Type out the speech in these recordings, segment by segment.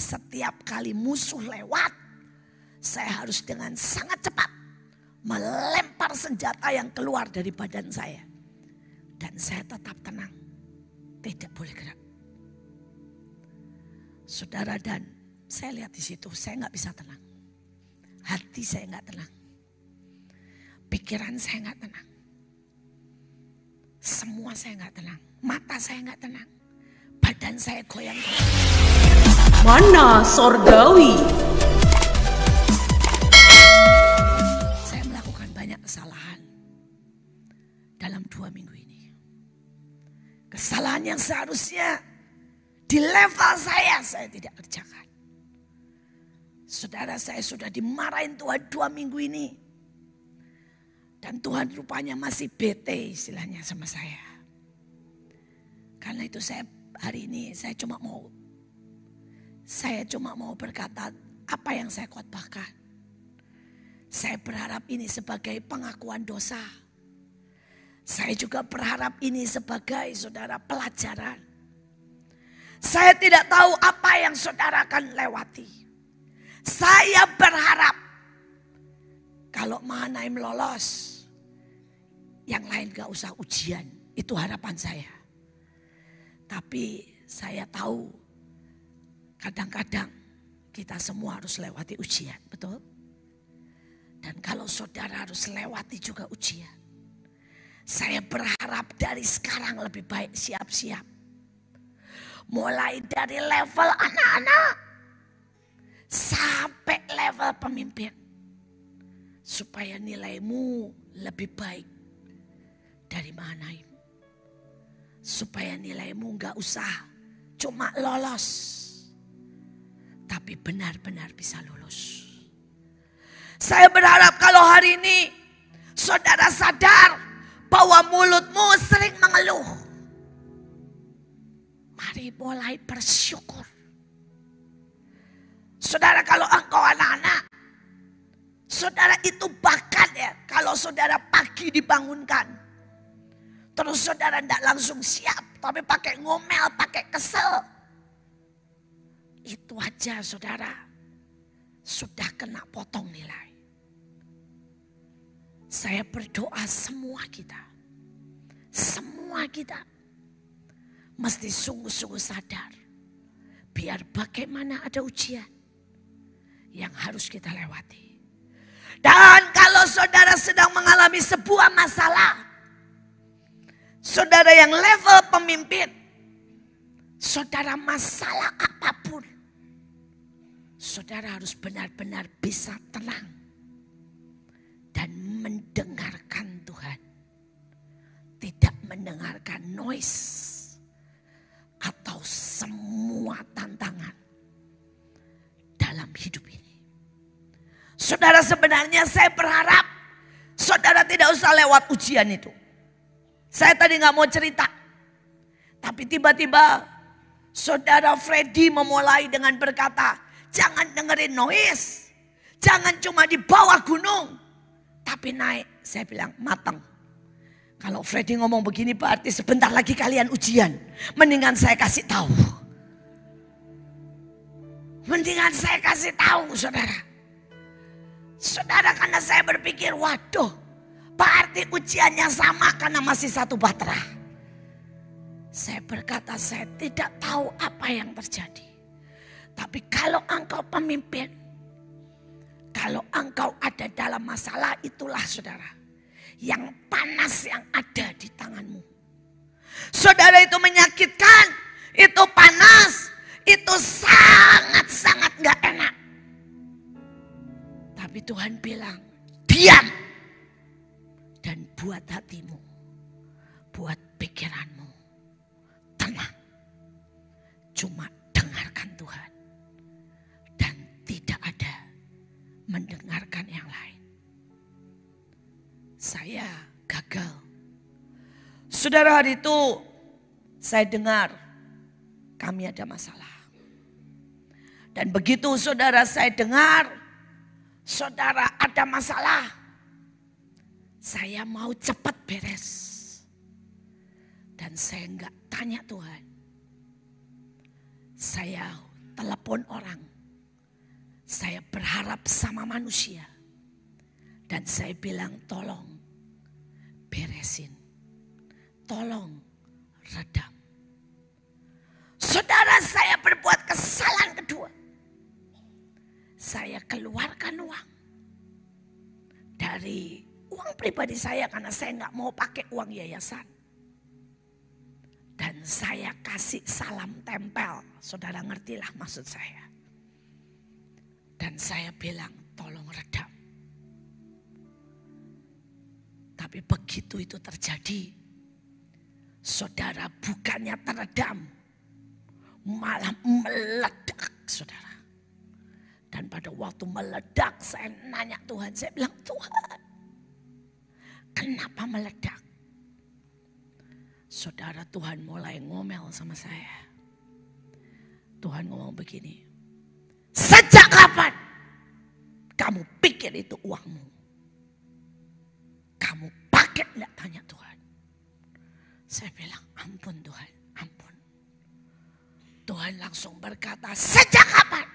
setiap kali musuh lewat, saya harus dengan sangat cepat melempar senjata yang keluar dari badan saya. Dan saya tetap tenang, tidak boleh gerak. Saudara, dan saya lihat di situ, saya nggak bisa tenang. Hati saya nggak tenang. Pikiran saya nggak tenang. Semua saya nggak tenang. Mata saya nggak tenang. Badan saya goyang-goyang. Mana Sorgawi? Saya melakukan banyak kesalahan dalam 2 minggu ini. Kesalahan yang seharusnya di level saya tidak kerjakan. Saudara, saya sudah dimarahin Tuhan 2 minggu ini. Dan Tuhan rupanya masih bete istilahnya sama saya. Karena itu hari ini saya cuma mau berkata apa yang saya khotbahkan. Saya berharap ini sebagai pengakuan dosa. Saya juga berharap ini sebagai saudara pelajaran. Saya tidak tahu apa yang saudara akan lewati. Saya berharap kalau Mahanaim lolos, yang lain gak usah ujian. Itu harapan saya. Tapi saya tahu kadang-kadang kita semua harus lewati ujian, betul? Dan kalau saudara harus lewati juga ujian, saya berharap dari sekarang lebih baik siap-siap. Mulai dari level anak-anak sampai level pemimpin. Supaya nilaimu lebih baik dari Mahanaim. Supaya nilaimu gak usah cuma lolos, tapi benar-benar bisa lulus. Saya berharap kalau hari ini saudara sadar bahwa mulutmu sering mengeluh. Mari mulai bersyukur. Saudara, kalau engkau anak-anak, saudara itu bahkan ya, kalau saudara pagi dibangunkan, terus saudara tidak langsung siap, tapi pakai ngomel, pakai kesel. Itu aja saudara, sudah kena potong nilai. Saya berdoa semua kita mesti sungguh-sungguh sadar. Biar bagaimana ada ujian yang harus kita lewati. Dan kalau saudara sedang mengalami sebuah masalah, saudara yang level pemimpin, saudara masalah apapun, saudara harus benar-benar bisa tenang dan mendengarkan Tuhan. Tidak mendengarkan noise atau semua tantangan dalam hidup ini. Saudara, sebenarnya saya berharap saudara tidak usah lewat ujian itu. Saya tadi gak mau cerita. Tapi tiba-tiba saudara Freddy memulai dengan berkata, jangan dengerin noise. Jangan cuma di bawah gunung, tapi naik. Saya bilang matang. Kalau Freddy ngomong begini berarti sebentar lagi kalian ujian. Mendingan saya kasih tahu. Mendingan saya kasih tahu saudara. Saudara, karena saya berpikir waduh, berarti ujiannya sama karena masih satu batra. Saya berkata saya tidak tahu apa yang terjadi. Tapi kalau engkau pemimpin, kalau engkau ada dalam masalah, itulah saudara. Yang panas yang ada di tanganmu. Saudara, itu menyakitkan, itu panas, itu sangat-sangat gak enak. Tapi Tuhan bilang, diam. Dan buat hatimu, buat pikiranmu tenang. Cuma dengarkan Tuhan. Dan tidak ada mendengarkan yang lain. Saya gagal. Saudara, hari itu saya dengar kami ada masalah. Dan begitu saudara saya dengar saudara ada masalah, saya mau cepat beres. Dan saya enggak tanya Tuhan. Saya telepon orang. Saya berharap sama manusia. Dan saya bilang tolong beresin. Tolong redam. Saudara, saya berbuat kesalahan kedua. Saya keluarkan uang. Dari uang pribadi saya karena saya nggak mau pakai uang yayasan. Dan saya kasih salam tempel. Saudara ngertilah maksud saya. Dan saya bilang tolong redam. Tapi begitu itu terjadi, saudara, bukannya teredam, malah meledak, saudara. Dan pada waktu meledak saya nanya Tuhan, saya bilang Tuhan, kenapa meledak? Saudara, Tuhan mulai ngomel sama saya. Tuhan ngomong begini, sejak kapan kamu pikir itu uangmu? Kamu pakai enggak, tanya Tuhan. Saya bilang ampun Tuhan, ampun. Tuhan langsung berkata, sejak kapan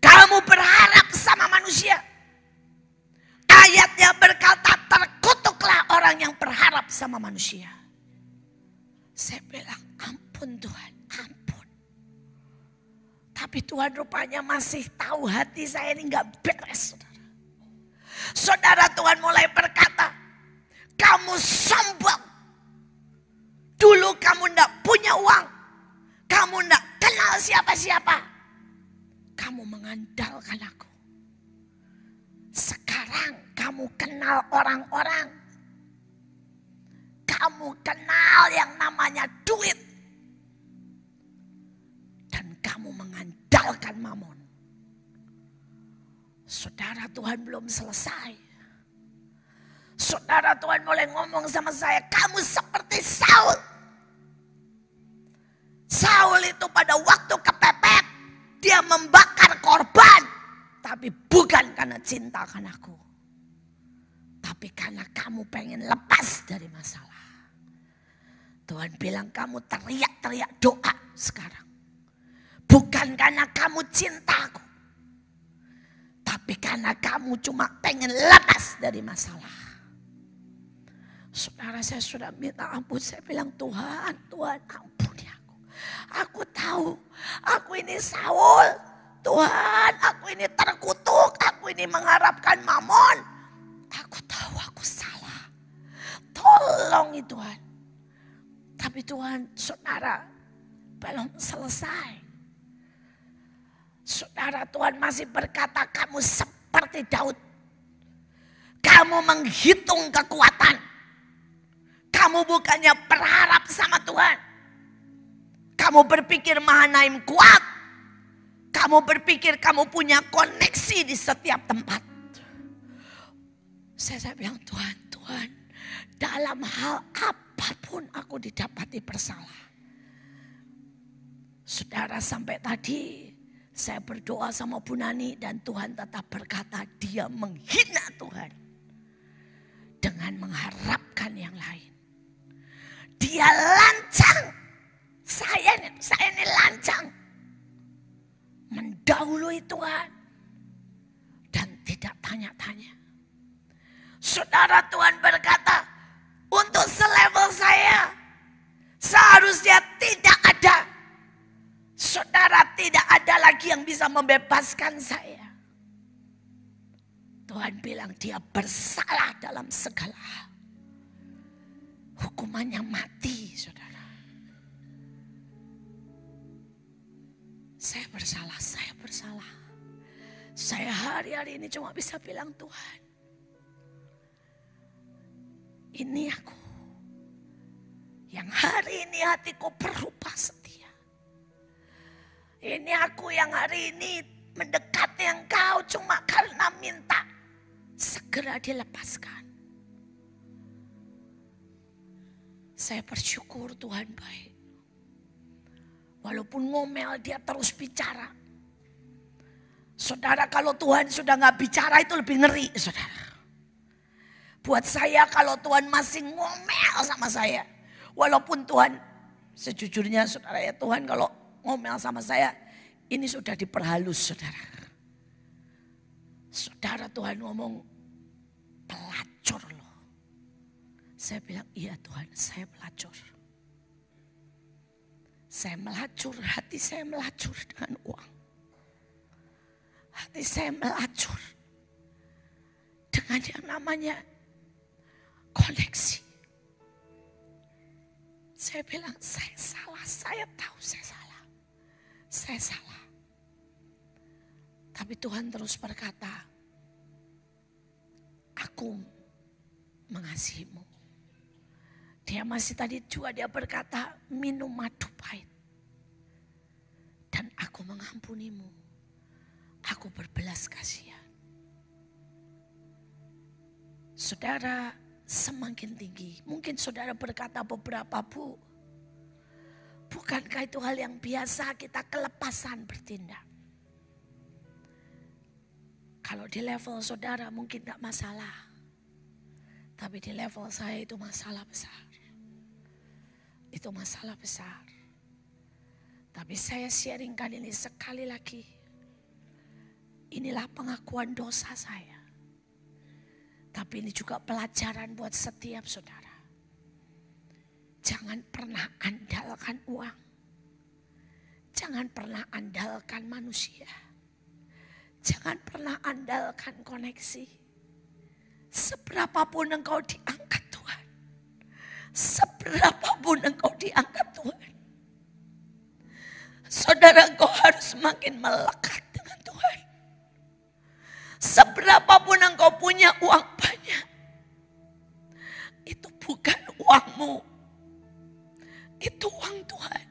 kamu berharap sama manusia? Ayatnya berkata, terkutuklah orang yang berharap sama manusia. Saya bilang ampun Tuhan, ampun. Tapi Tuhan rupanya masih tahu hati saya ini gak beres, saudara. Saudara, Tuhan mulai berkata, kamu sombong. Dulu kamu gak punya uang. Kamu gak kenal siapa-siapa. Kamu mengandalkan aku. Sekarang kamu kenal orang-orang. Kamu kenal yang namanya duit. Dan kamu mengandalkan mamon. Saudara, Tuhan belum selesai. Saudara, Tuhan mulai ngomong sama saya, kamu seperti Saul. Saul itu pada waktu kepepet, dia membakar korban. Tapi bukan karena cinta akan aku. Tapi karena kamu pengen lepas dari masalah. Tuhan bilang kamu teriak-teriak doa sekarang. Bukan karena kamu cinta aku. Tapi karena kamu cuma pengen lepas dari masalah. Saudara, saya sudah minta ampun. Saya bilang Tuhan, Tuhan ampuni aku. Aku tahu aku ini Saul. Tuhan, aku ini terkutuk. Aku ini mengharapkan mamon. Aku tahu aku salah. Tolong ya Tuhan. Tapi Tuhan, saudara, belum selesai. Saudara, Tuhan masih berkata kamu seperti Daud. Kamu menghitung kekuatan. Kamu bukannya berharap sama Tuhan. Kamu berpikir Mahanaim kuat. Kamu berpikir kamu punya koneksi di setiap tempat. Saya bilang Tuhan, dalam hal apapun aku didapati bersalah. Saudara, sampai tadi saya berdoa sama Bu Nani dan Tuhan tetap berkata dia menghina Tuhan. Dengan mengharapkan yang lain. Dia lancang. Saya ini lancang. Mendahului Tuhan. Dan tidak tanya-tanya. Saudara, Tuhan berkata, untuk selevel saya seharusnya tidak ada. Saudara, tidak ada lagi yang bisa membebaskan saya. Tuhan bilang dia bersalah dalam segala hal. Hukumannya mati, saudara. Saya bersalah. Saya hari-hari ini cuma bisa bilang Tuhan, ini aku. Yang hari ini hatiku berubah setia. Ini aku yang hari ini mendekati Engkau cuma karena minta segera dilepaskan. Saya bersyukur Tuhan baik. Walaupun ngomel dia terus bicara. Saudara, kalau Tuhan sudah gak bicara itu lebih ngeri, saudara. Buat saya kalau Tuhan masih ngomel sama saya. Walaupun Tuhan, sejujurnya saudara ya, Tuhan kalau ngomel sama saya, Ini sudah diperhalus saudara. Saudara, Tuhan ngomong pelacur loh. Saya bilang iya Tuhan, saya pelacur. Saya melacur, hati saya melacur dengan uang. Hati saya melacur dengan yang namanya koneksi. Saya bilang saya salah, saya tahu saya salah. Saya salah. Tapi Tuhan terus berkata, aku mengasihimu. Dia masih tadi juga dia berkata, minum madu pahit. Dan aku mengampunimu. Aku berbelas kasihan. Saudara, semakin tinggi. Mungkin saudara berkata beberapa, Bu, bukankah itu hal yang biasa kita kelepasan bertindak? Kalau di level saudara mungkin gak masalah. Tapi di level saya itu masalah besar. Itu masalah besar. Tapi saya sharingkan ini sekali lagi. Inilah pengakuan dosa saya. Tapi ini juga pelajaran buat setiap saudara. Jangan pernah andalkan uang. Jangan pernah andalkan manusia. Jangan pernah andalkan koneksi. Seberapapun engkau diangkat Tuhan. Seberapapun engkau diangkat Tuhan. Saudara, engkau harus makin melekat dengan Tuhan. Seberapapun engkau punya uang banyak. Itu bukan uangmu. Itu uang Tuhan.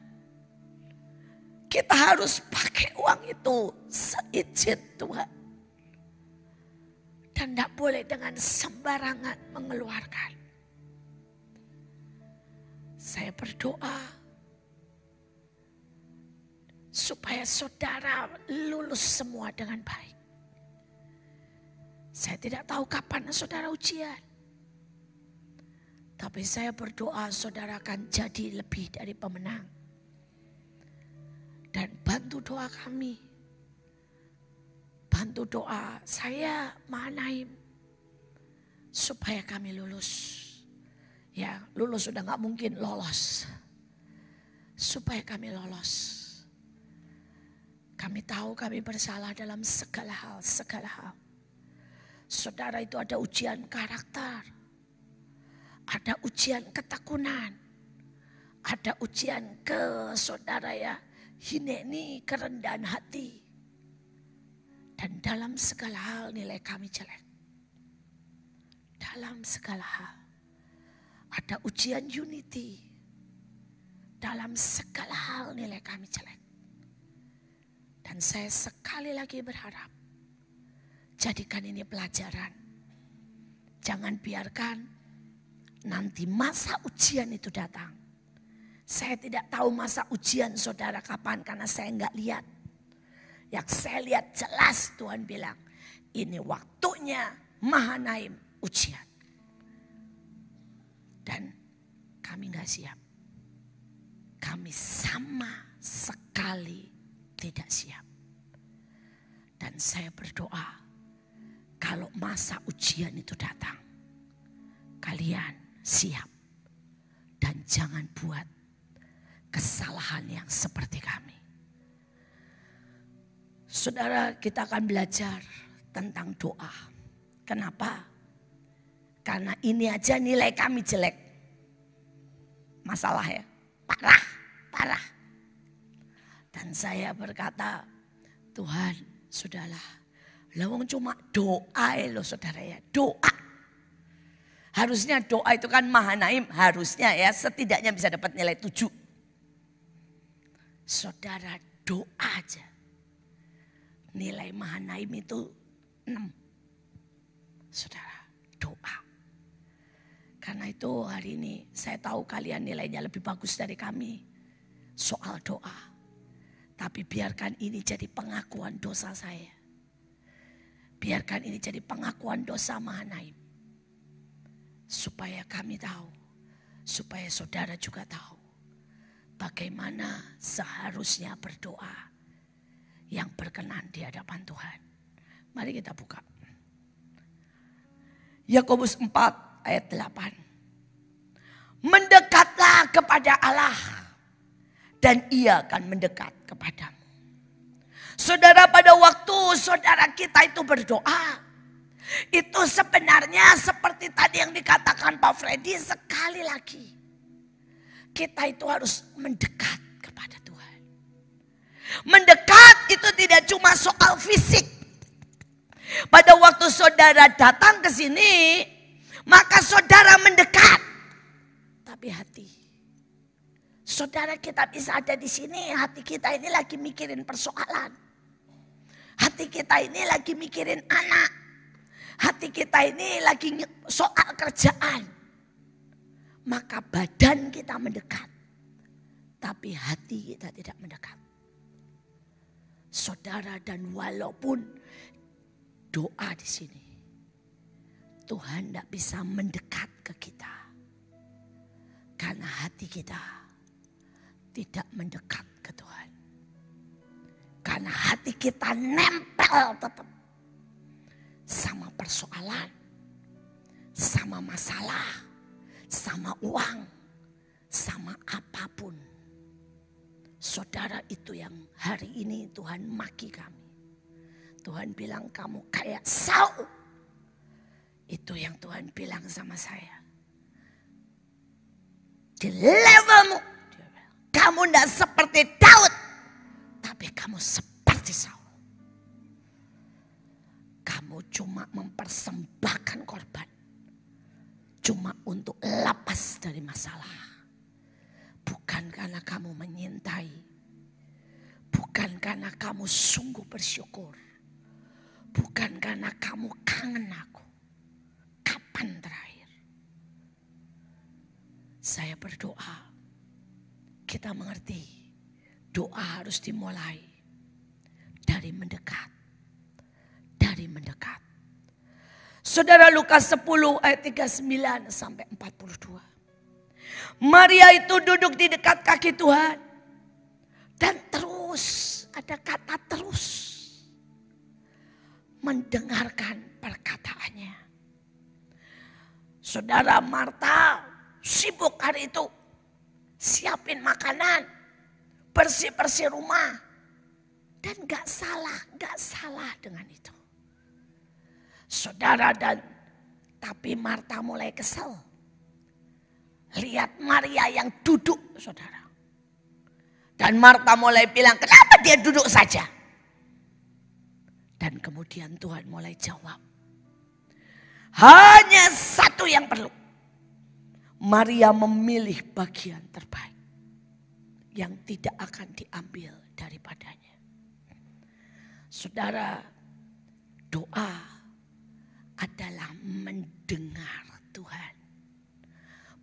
Kita harus pakai uang itu seizin Tuhan. Dan tidak boleh dengan sembarangan mengeluarkan. Saya berdoa supaya saudara lulus semua dengan baik. Saya tidak tahu kapan saudara ujian. Tapi saya berdoa saudara akan jadi lebih dari pemenang. Dan bantu doa kami. Bantu doa saya Mahanaim. Supaya kami lulus. Ya, lulus sudah gak mungkin lolos. Supaya kami lolos. Kami tahu kami bersalah dalam segala hal. Saudara, itu ada ujian karakter. Ada ujian ketekunan. Ada ujian ke saudara ya. Hineni, kerendahan hati. Dan dalam segala hal nilai kami jelek. Dalam segala hal. Ada ujian unity. Dalam segala hal nilai kami jelek. Dan saya sekali lagi berharap. Jadikan ini pelajaran. Jangan biarkan nanti masa ujian itu datang. Saya tidak tahu masa ujian saudara kapan karena saya enggak lihat. Yang saya lihat jelas Tuhan bilang, ini waktunya Mahanaim ujian. Dan kami enggak siap. Kami sama sekali tidak siap. Dan saya berdoa, kalau masa ujian itu datang, kalian siap. Dan jangan buat kesalahan yang seperti kami. Saudara, kita akan belajar tentang doa. Kenapa? Karena ini aja nilai kami jelek. Masalah ya, parah. Dan saya berkata, Tuhan, sudahlah. Lawang cuma doa loh saudara ya, doa. Harusnya doa itu kan Mahanaim, harusnya ya setidaknya bisa dapat nilai 7. Saudara, doa aja. Nilai Mahanaim itu 6. Saudara, doa. Karena itu hari ini saya tahu kalian nilainya lebih bagus dari kami. Soal doa. Tapi biarkan ini jadi pengakuan dosa saya. Biarkan ini jadi pengakuan dosa Mahanaim. Supaya kami tahu. Supaya saudara juga tahu. Bagaimana seharusnya berdoa. yang berkenan di hadapan Tuhan. Mari kita buka. Yakobus 4 ayat 8. Mendekatlah kepada Allah dan Ia akan mendekat kepadamu. Saudara, pada waktu saudara kita itu berdoa, itu sebenarnya seperti tadi yang dikatakan Pak Freddy, sekali lagi kita itu harus mendekat kepada Tuhan. Mendekat itu tidak cuma soal fisik. Pada waktu saudara datang ke sini, maka saudara mendekat. Tapi hati. Saudara, kita bisa ada di sini, hati kita ini lagi mikirin persoalan. Hati kita ini lagi mikirin anak. Hati kita ini lagi soal kerjaan. Maka badan kita mendekat. Tapi hati kita tidak mendekat. Saudara, dan walaupun doa di sini, Tuhan tidak bisa mendekat ke kita. Karena hati kita tidak mendekat ke Tuhan. Karena hati kita nempel tetap sama persoalan, sama masalah, sama uang, sama apapun. Saudara, itu yang hari ini Tuhan maki kami. Tuhan bilang kamu kayak Saul. Itu yang Tuhan bilang sama saya. Di levelmu, kamu tidak seperti Daud, tapi kamu seperti Saul. Kamu cuma mempersembahkan korban, cuma untuk lepas dari masalah. Bukan karena kamu menyintai, bukan karena kamu sungguh bersyukur, bukan karena kamu kangen aku. Kapan terakhir saya berdoa? Kita mengerti doa harus dimulai dari mendekat. Dari mendekat. Saudara, Lukas 10 ayat 39 sampai 42. Maria itu duduk di dekat kaki Tuhan. Dan terus, ada kata terus, mendengarkan perkataannya. Saudara, Marta sibuk hari itu. Siapin makanan, bersih-bersih rumah. Dan gak salah dengan itu. Saudara, tapi Marta mulai kesel. Lihat Maria yang duduk, saudara. Dan Marta mulai bilang, kenapa dia duduk saja? Dan kemudian Tuhan mulai jawab. Hanya satu yang perlu. Maria memilih bagian terbaik. Yang tidak akan diambil daripadanya. Saudara, doa adalah mendengar Tuhan.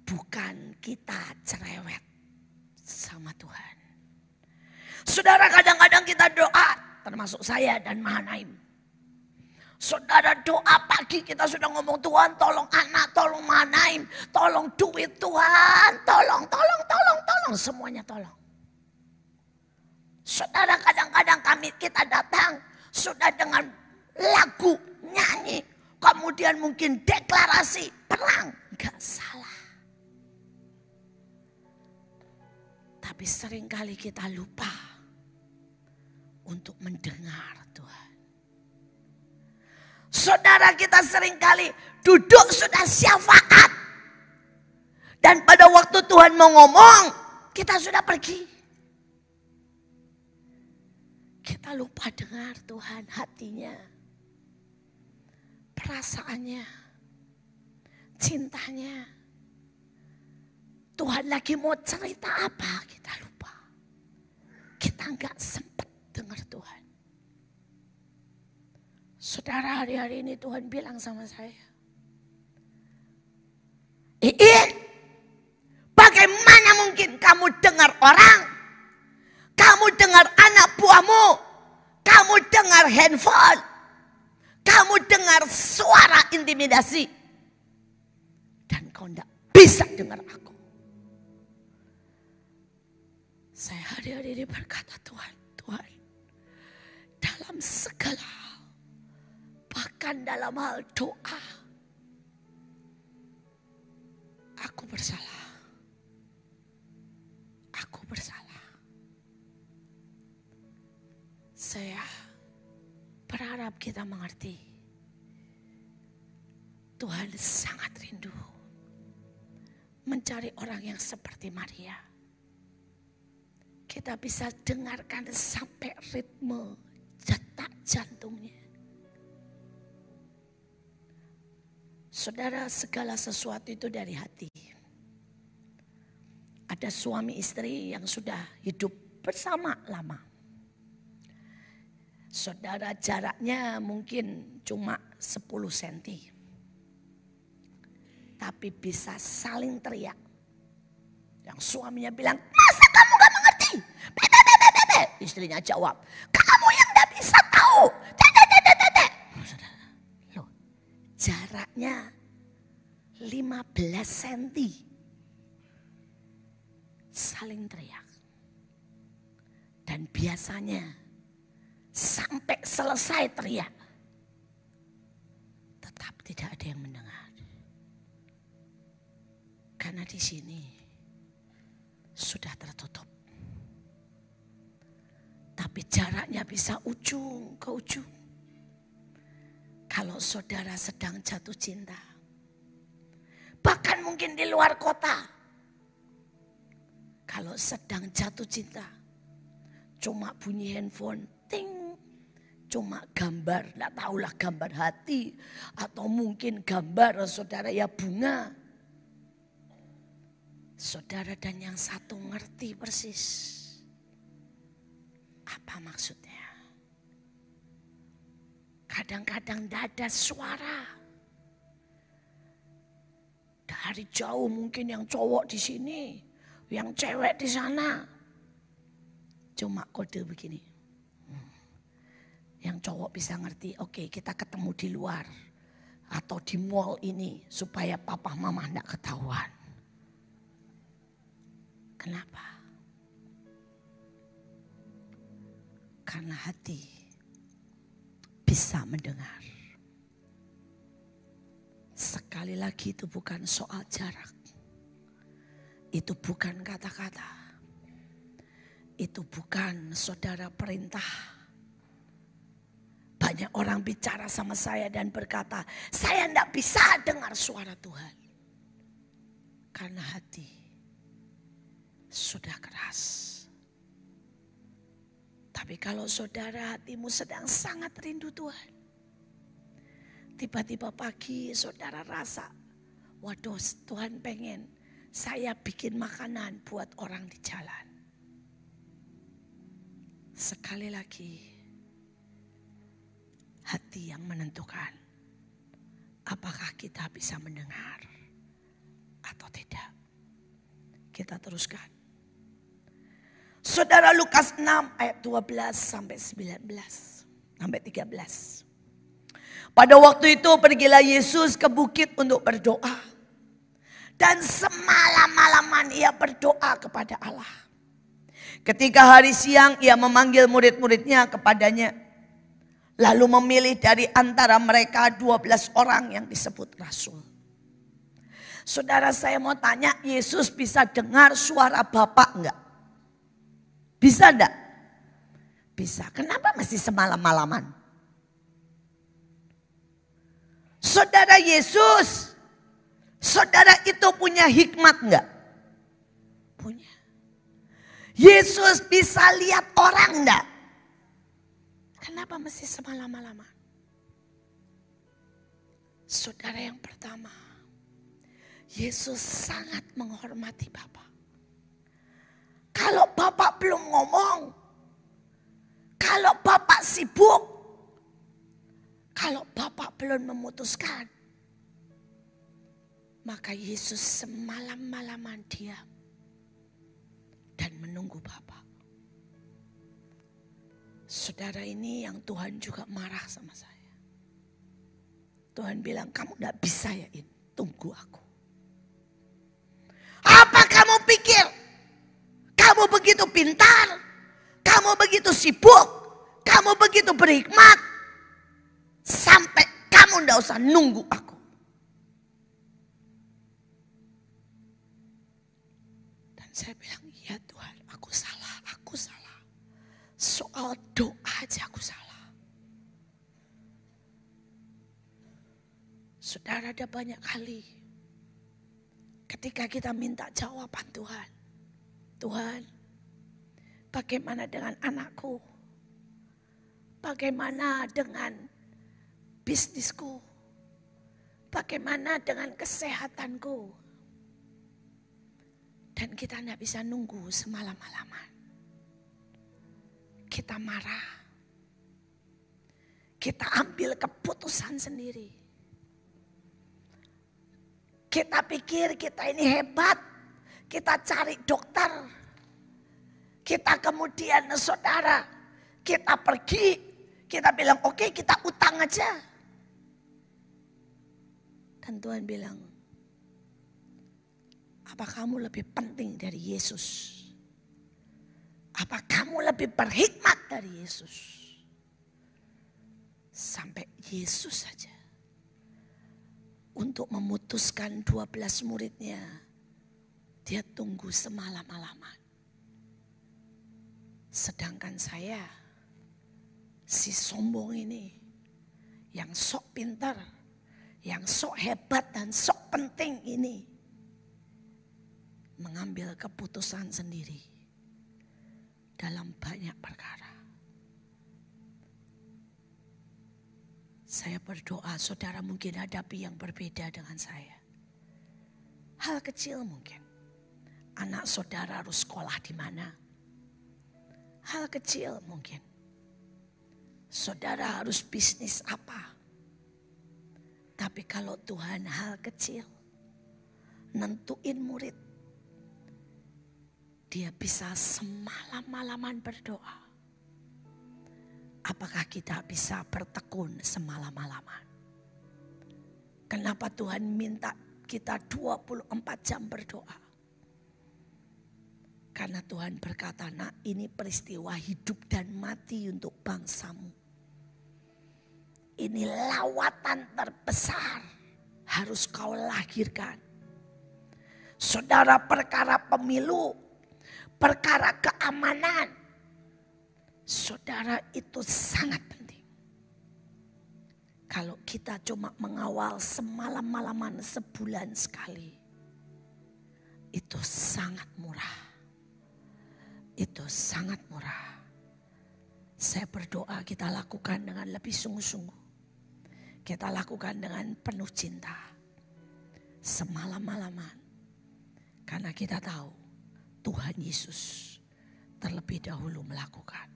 Bukan kita cerewet sama Tuhan. Saudara, kadang-kadang kita doa, termasuk saya dan Mahanaim. Saudara, doa pagi kita sudah ngomong, Tuhan tolong anak, tolong Mahanaim, tolong duit Tuhan, tolong, semuanya tolong. Saudara, kadang-kadang kita datang sudah dengan lagu, nyanyi, kemudian mungkin deklarasi, perang, gak salah. Tapi seringkali kita lupa untuk mendengar Tuhan. Saudara, kita seringkali duduk sudah syafaat. Dan pada waktu Tuhan mau ngomong, kita sudah pergi. Kita lupa dengar Tuhan, hatinya, perasaannya, cintanya. Tuhan lagi mau cerita apa, kita lupa. Kita nggak sempat dengar Tuhan. Saudara, hari-hari ini Tuhan bilang sama saya, Iin, bagaimana mungkin kamu dengar orang, kamu dengar anak buahmu, kamu dengar handphone, kamu dengar suara intimidasi, dan kau tidak bisa dengar aku. Saya hari-hari ini berkata, Tuhan, dalam segala hal, bahkan dalam hal doa, aku bersalah. Aku bersalah. Saya berharap kita mengerti. Tuhan sangat rindu mencari orang yang seperti Maria. Kita bisa dengarkan sampai ritme detak jantungnya. Saudara, segala sesuatu itu dari hati. Ada suami istri yang sudah hidup bersama lama. Saudara, jaraknya mungkin cuma 10 cm. Tapi bisa saling teriak. Yang suaminya bilang, masa kamu gak mengerti? Bebe. Istrinya jawab, kamu yang gak bisa tahu. Loh, jaraknya 15 cm. Saling teriak. Dan biasanya sampai selesai teriak, tetap tidak ada yang mendengar. Karena di sini sudah tertutup. Tapi jaraknya bisa ujung ke ujung. Kalau saudara sedang jatuh cinta, bahkan mungkin di luar kota. Kalau sedang jatuh cinta, cuma bunyi handphone, ting. Cuma gambar, tidak tahulah gambar hati. Atau mungkin gambar saudara ya bunga. Saudara dan yang satu ngerti persis apa maksudnya. Kadang-kadang tidak ada suara. Dari jauh mungkin yang cowok di sini, yang cewek di sana. Cuma kode begini. Yang cowok bisa ngerti, oke, kita ketemu di luar. Atau di mall ini supaya papa mama tidak ketahuan. Kenapa? Karena hati bisa mendengar. Sekali lagi itu bukan soal jarak. Itu bukan kata-kata. Itu bukan saudara perintah. Banyak orang bicara sama saya dan berkata, saya tidak bisa dengar suara Tuhan. Karena hati sudah keras. Tapi kalau saudara hatimu sedang sangat rindu Tuhan. Tiba-tiba pagi saudara rasa, waduh Tuhan pengen saya bikin makanan buat orang di jalan. Sekali lagi, hati yang menentukan apakah kita bisa mendengar atau tidak. Kita teruskan. Saudara, Lukas 6 ayat 12 sampai 19 sampai 13. Pada waktu itu pergilah Yesus ke bukit untuk berdoa. Dan semalam-malaman ia berdoa kepada Allah. Ketika hari siang ia memanggil murid-muridnya kepadanya. Lalu memilih dari antara mereka 12 orang yang disebut rasul. Saudara, saya mau tanya, Yesus bisa dengar suara Bapak enggak? Bisa enggak? Bisa. Kenapa masih semalam-malaman? Saudara, Yesus, saudara itu punya hikmat enggak? Punya. Yesus bisa lihat orang enggak? Kenapa mesti semalam-malaman? Saudara, yang pertama, Yesus sangat menghormati Bapa. Kalau Bapak belum ngomong, kalau Bapak sibuk, kalau Bapak belum memutuskan, maka Yesus semalam-malaman diam dan menunggu Bapak. Saudara, ini yang Tuhan juga marah sama saya. Tuhan bilang, kamu gak bisa ya, tunggu aku. Apa kamu pikir? Kamu begitu pintar, kamu begitu sibuk, kamu begitu berhikmat, sampai kamu tidak usah nunggu aku. Dan saya bilang, ya Tuhan, aku salah. Soal doa aja aku salah. Saudara, ada banyak kali ketika kita minta jawaban Tuhan. Tuhan, bagaimana dengan anakku? Bagaimana dengan bisnisku? Bagaimana dengan kesehatanku? Dan kita tidak bisa nunggu semalam-malaman. Kita marah. Kita ambil keputusan sendiri. Kita pikir kita ini hebat. Kita cari dokter. Kita kemudian saudara, kita pergi. Kita bilang oke, kita utang aja. Dan Tuhan bilang, apa kamu lebih penting dari Yesus? Apa kamu lebih berhikmat dari Yesus? Sampai Yesus saja untuk memutuskan 12 muridnya, dia tunggu semalam-malaman. Sedangkan saya, si sombong ini, yang sok pintar, yang sok hebat dan sok penting ini, mengambil keputusan sendiri dalam banyak perkara. Saya berdoa saudara mungkin hadapi yang berbeda dengan saya. Hal kecil mungkin. Anak saudara harus sekolah di mana? Hal kecil mungkin. Saudara harus bisnis apa? Tapi kalau Tuhan hal kecil, nentuin murid, dia bisa semalam-malaman berdoa. Apakah kita bisa bertekun semalam-malaman? Kenapa Tuhan minta kita 24 jam berdoa? Karena Tuhan berkata, nak, ini peristiwa hidup dan mati untuk bangsamu. Ini lawatan terbesar harus kau lahirkan. Saudara, perkara pemilu, perkara keamanan, saudara, itu sangat penting. Kalau kita cuma mengawal semalam-malaman sebulan sekali, itu sangat murah. Itu sangat murah. Saya berdoa kita lakukan dengan lebih sungguh-sungguh. Kita lakukan dengan penuh cinta. Semalam-malaman. Karena kita tahu Tuhan Yesus terlebih dahulu melakukan.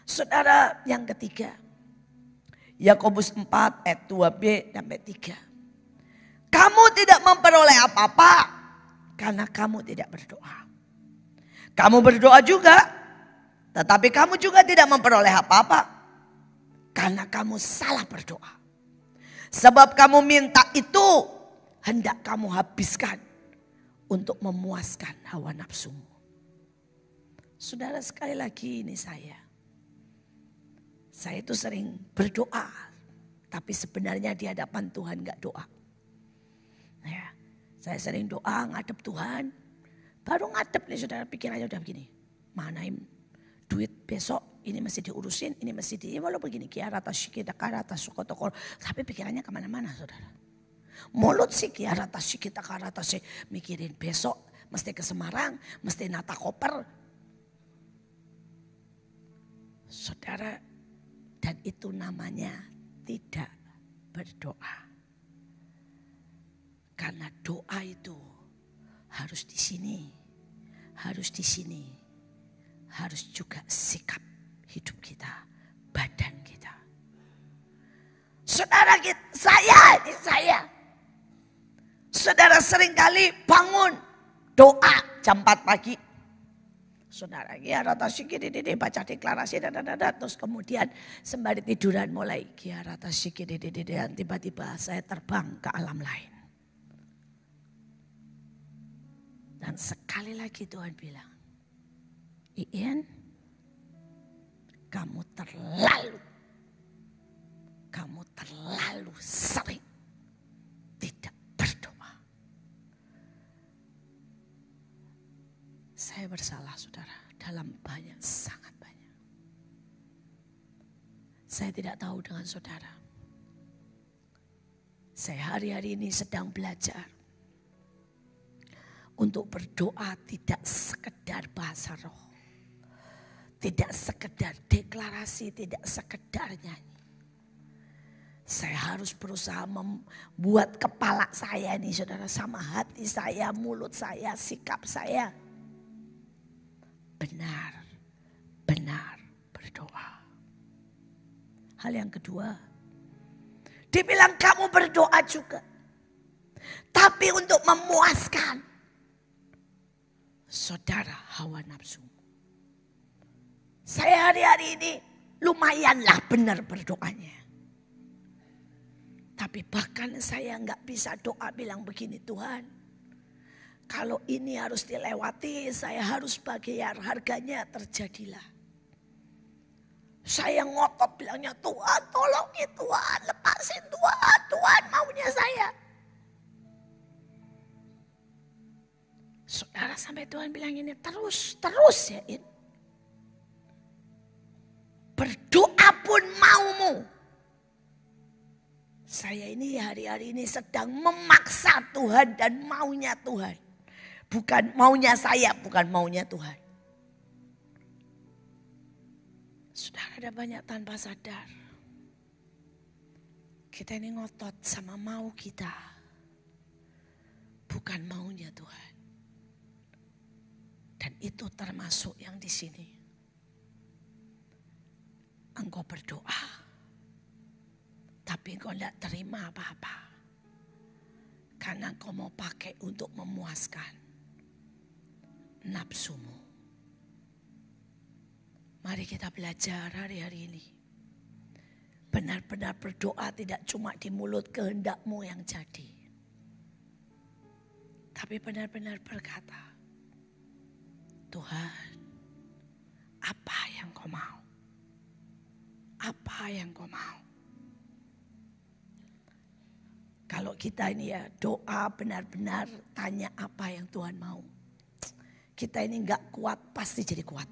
Saudara, yang ketiga, Yakobus 4 ayat 2b sampai 3. Kamu tidak memperoleh apa-apa karena kamu tidak berdoa. Kamu berdoa juga, tetapi kamu juga tidak memperoleh apa-apa karena kamu salah berdoa. Sebab kamu minta itu hendak kamu habiskan untuk memuaskan hawa nafsumu. Saudara, sekali lagi ini saya itu sering berdoa, tapi sebenarnya di hadapan Tuhan gak doa. Ya, saya sering doa ngadep Tuhan, baru ngadep nih saudara, pikirannya udah begini. Mana duit besok, ini masih diurusin, ini masih walau begini, tapi pikirannya kemana-mana saudara. Mulut sih mikirin besok mesti ke Semarang, mesti nata koper. Saudara, dan itu namanya tidak berdoa. Karena doa itu harus di sini, harus di sini, harus juga sikap hidup kita, badan kita. Saudara, saya. Saudara seringkali bangun doa jam 4 pagi. Saudara, baca deklarasi terus kemudian sembari tiduran mulai tiba-tiba saya terbang ke alam lain. Dan sekali lagi Tuhan bilang, Iin, kamu terlalu sering tidak berdoa. Saya bersalah saudara dalam sangat banyak. Saya tidak tahu dengan saudara. Saya hari-hari ini sedang belajar untuk berdoa tidak sekedar bahasa roh. Tidak sekedar deklarasi, tidak sekedar nyanyi. Saya harus berusaha membuat kepala saya ini saudara, sama hati saya, mulut saya, sikap saya benar-benar berdoa. Hal yang kedua, dibilang kamu berdoa juga, tapi untuk memuaskan saudara hawa nafsu. Saya hari-hari ini lumayanlah benar berdoanya. Tapi bahkan saya nggak bisa doa bilang begini, Tuhan, kalau ini harus dilewati, saya harus bayar harganya, terjadilah. Saya ngotot bilangnya, Tuhan tolongin Tuhan, lepasin Tuhan, Tuhan maunya saya. Saudara sampai Tuhan bilang ini terus ya ini. Berdoa pun maumu. Saya ini hari-hari ini sedang memaksa Tuhan dan maunya Tuhan. Bukan maunya saya, bukan maunya Tuhan. Saudara, ada banyak tanpa sadar. Kita ini ngotot sama mau kita. Bukan maunya Tuhan. Dan itu termasuk yang di sini. Engkau berdoa, tapi engkau tidak terima apa-apa. Karena engkau mau pakai untuk memuaskan nafsumu. Mari kita belajar hari-hari ini. Benar-benar berdoa tidak cuma di mulut kehendakmu yang jadi. Tapi benar-benar berkata, Tuhan, apa yang kau mau? Apa yang kau mau? Kalau kita ini ya doa benar-benar tanya apa yang Tuhan mau. Kita ini gak kuat pasti jadi kuat.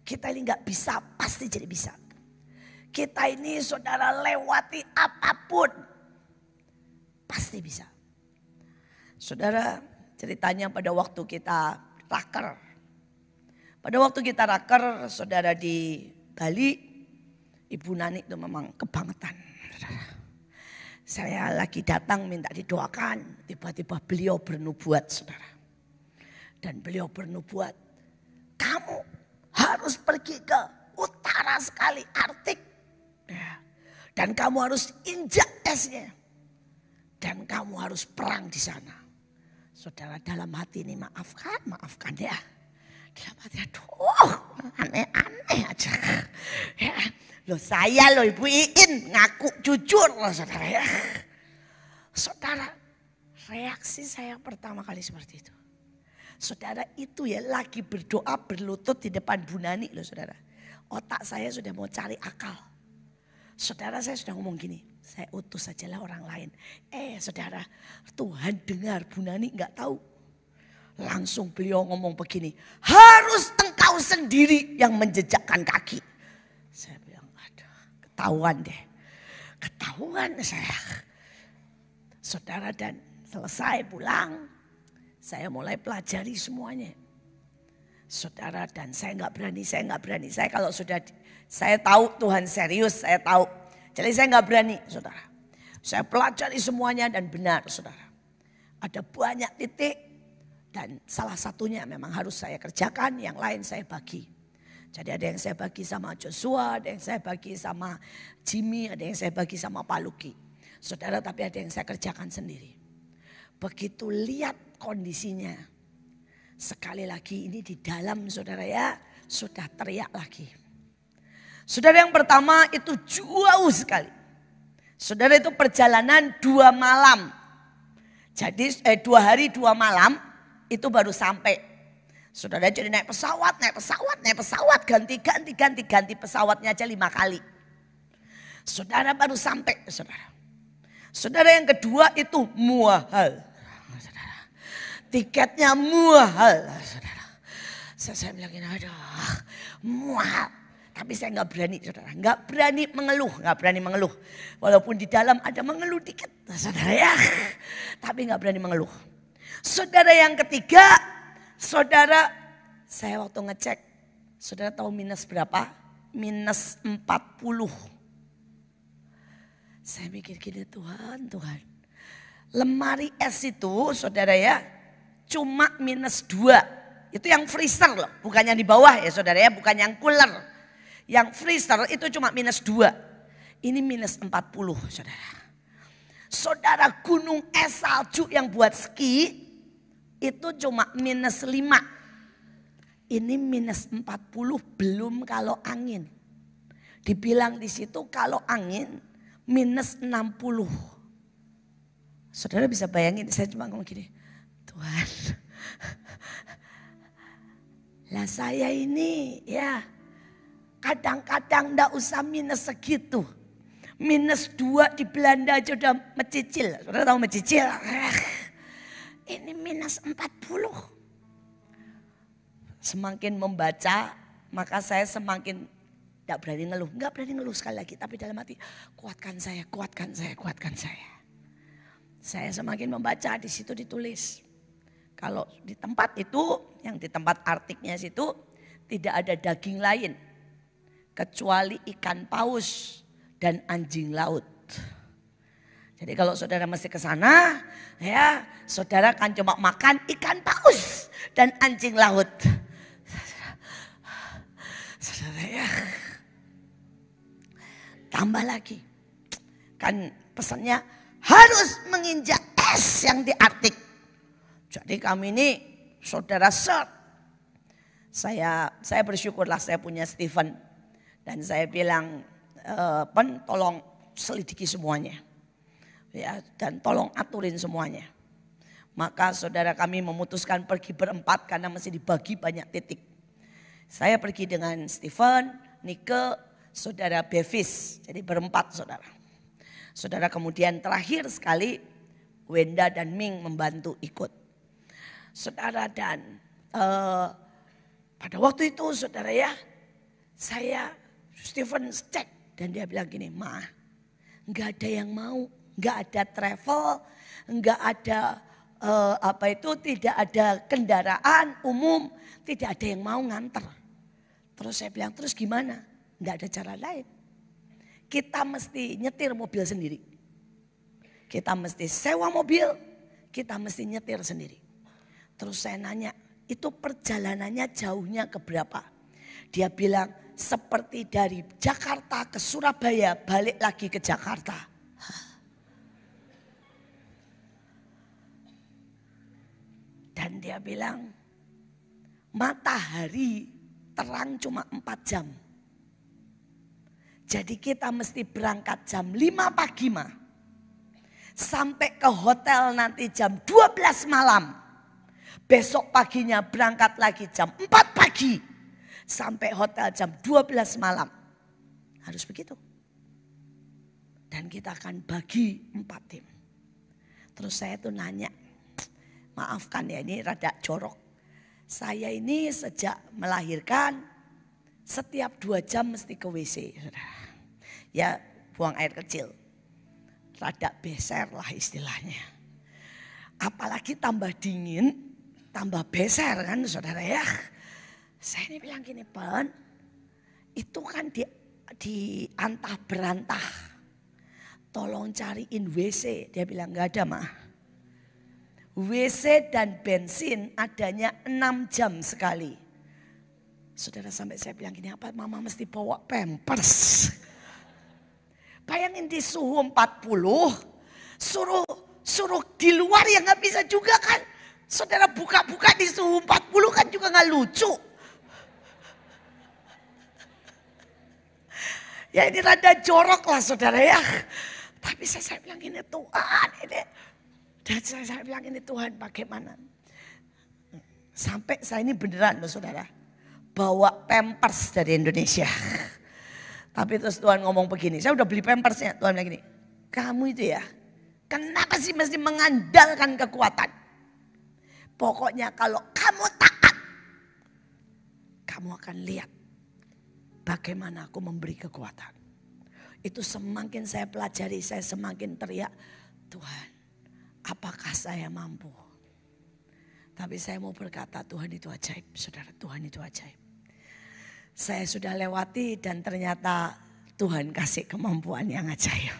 Kita ini gak bisa pasti jadi bisa. Kita ini saudara lewati apapun pasti bisa. Saudara ceritanya pada waktu kita raker. Pada waktu kita raker saudara di Bali. Ibu Nani itu memang kebangetan. Saya lagi datang minta didoakan. Tiba-tiba beliau bernubuat saudara. Dan beliau bernubuat. Kamu harus pergi ke utara sekali Arktik. Ya. Dan kamu harus injak esnya. Dan kamu harus perang di sana. Saudara dalam hati ini maafkan ya. Dalam hati aduh aneh-aneh aja. Ya. Loh saya loh Ibu Iin ngaku jujur loh saudara ya. Saudara reaksi saya pertama kali seperti itu. Saudara itu ya lagi berdoa berlutut di depan Bu Nani loh saudara. Otak saya sudah mau cari akal. Saudara saya sudah ngomong gini. Saya utus sajalah orang lain. Saudara Tuhan dengar Bu Nani gak tahu. Langsung beliau ngomong begini. Harus engkau sendiri yang menjejakkan kaki. Saya bilang ketahuan deh. Ketahuan saya. Saudara dan selesai pulang. Saya mulai pelajari semuanya. Saudara dan saya nggak berani. Saya kalau sudah saya tahu Tuhan serius, saya tahu. Jadi saya nggak berani saudara. Saya pelajari semuanya dan benar saudara. Ada banyak titik. Dan salah satunya memang harus saya kerjakan, yang lain saya bagi. Jadi ada yang saya bagi sama Joshua, ada yang saya bagi sama Jimmy, ada yang saya bagi sama Pak Luki. Saudara, tapi ada yang saya kerjakan sendiri. Begitu lihat kondisinya, sekali lagi ini di dalam saudara ya, sudah teriak lagi. Saudara yang pertama itu jauh sekali. Saudara itu perjalanan 2 malam. Jadi 2 hari 2 malam itu baru sampai. Saudara jadi naik pesawat, ganti pesawatnya aja 5 kali. Saudara baru sampai, saudara. Saudara yang kedua itu mahal. Saudara. Tiketnya mahal, saudara. Saya bilang gini, aduh mahal. Tapi saya nggak berani, saudara. Nggak berani mengeluh. Walaupun di dalam ada mengeluh dikit, saudara ya. Tapi nggak berani mengeluh. Saudara yang ketiga, saudara, saya waktu ngecek, saudara tahu minus berapa? Minus 40. Saya mikir gini, Tuhan. Lemari es itu, saudara ya, cuma minus 2. Itu yang freezer loh, bukan yang di bawah ya saudara ya, bukan yang cooler. Yang freezer itu cuma minus 2. Ini minus 40 saudara. Saudara, gunung es salju yang buat ski itu cuma minus 5. Ini minus 40 belum kalau angin. Dibilang di situ kalau angin minus 60. Saudara bisa bayangin, saya cuma ngomong gini, Tuhan. Lah saya ini ya kadang-kadang ndak usah minus segitu. Minus 2 di Belanda aja udah mecicil. Saudara tahu mecicil? Ini minus 40. Semakin membaca maka saya semakin tidak berani ngeluh. Enggak berani ngeluh sekali lagi. Tapi dalam hati kuatkan saya. Saya semakin membaca di situ ditulis. Kalau di tempat itu, yang di tempat Arktiknya situ tidak ada daging lain. Kecuali ikan paus dan anjing laut. Jadi kalau saudara mesti ke sana, ya saudara kan cuma makan ikan paus dan anjing laut. Saudara ya. Tambah lagi, kan pesannya harus menginjak es yang di Arktik. Jadi kami ini saudara set. Saya bersyukurlah saya punya Stephen. Dan saya bilang, tolong selidiki semuanya. Ya, dan tolong aturin semuanya. Maka saudara kami memutuskan pergi berempat karena masih dibagi banyak titik. Saya pergi dengan Stephen, Nike, saudara Bevis. Jadi berempat saudara. Saudara kemudian terakhir sekali Wenda dan Ming membantu ikut. Saudara dan pada waktu itu saudara ya, saya Stephen cek dan dia bilang gini, Ma, nggak ada yang mau, nggak ada travel, nggak ada tidak ada kendaraan umum, tidak ada yang mau nganter. Terus saya bilang, terus gimana? Nggak ada cara lain. Kita mesti nyetir mobil sendiri. Kita mesti sewa mobil, kita mesti nyetir sendiri. Terus saya nanya, itu perjalanannya jauhnya ke berapa? Dia bilang seperti dari Jakarta ke Surabaya balik lagi ke Jakarta. Dan dia bilang matahari terang cuma 4 jam. Jadi kita mesti berangkat jam 5 pagi mah. Sampai ke hotel nanti jam 12 malam. Besok paginya berangkat lagi jam 4 pagi. Sampai hotel jam 12 malam. Harus begitu. Dan kita akan bagi 4 tim. Terus saya tuh nanya, maafkan ya ini rada jorok. Saya ini sejak melahirkan setiap 2 jam mesti ke WC. Ya buang air kecil. Rada beser lah istilahnya. Apalagi tambah dingin, tambah beser kan saudara ya. Saya ini bilang gini, Pan, itu kan di antah berantah. Tolong cariin WC. Dia bilang gak ada mah. WC dan bensin adanya 6 jam sekali. Saudara sampai saya bilang gini, apa mama mesti bawa pampers. Bayangin di suhu 40, suruh di luar ya gak bisa juga kan. Saudara buka-buka di suhu 40 kan juga gak lucu. Ya ini rada jorok lah saudara ya. Tapi saya bilang gini, Tuhan ini. Dan saya bilang ini Tuhan bagaimana. Sampai saya ini beneran loh saudara. Bawa pampers dari Indonesia. Tapi terus Tuhan ngomong begini. Saya udah beli pampersnya. Tuhan bilang gini. Kamu itu ya. Kenapa sih mesti mengandalkan kekuatan? Pokoknya kalau kamu taat. Kamu akan lihat. Bagaimana aku memberi kekuatan. Itu semakin saya pelajari. Saya semakin teriak. Tuhan, apakah saya mampu? Tapi saya mau berkata Tuhan itu ajaib, saudara, Tuhan itu ajaib. Saya sudah lewati dan ternyata Tuhan kasih kemampuan yang ajaib.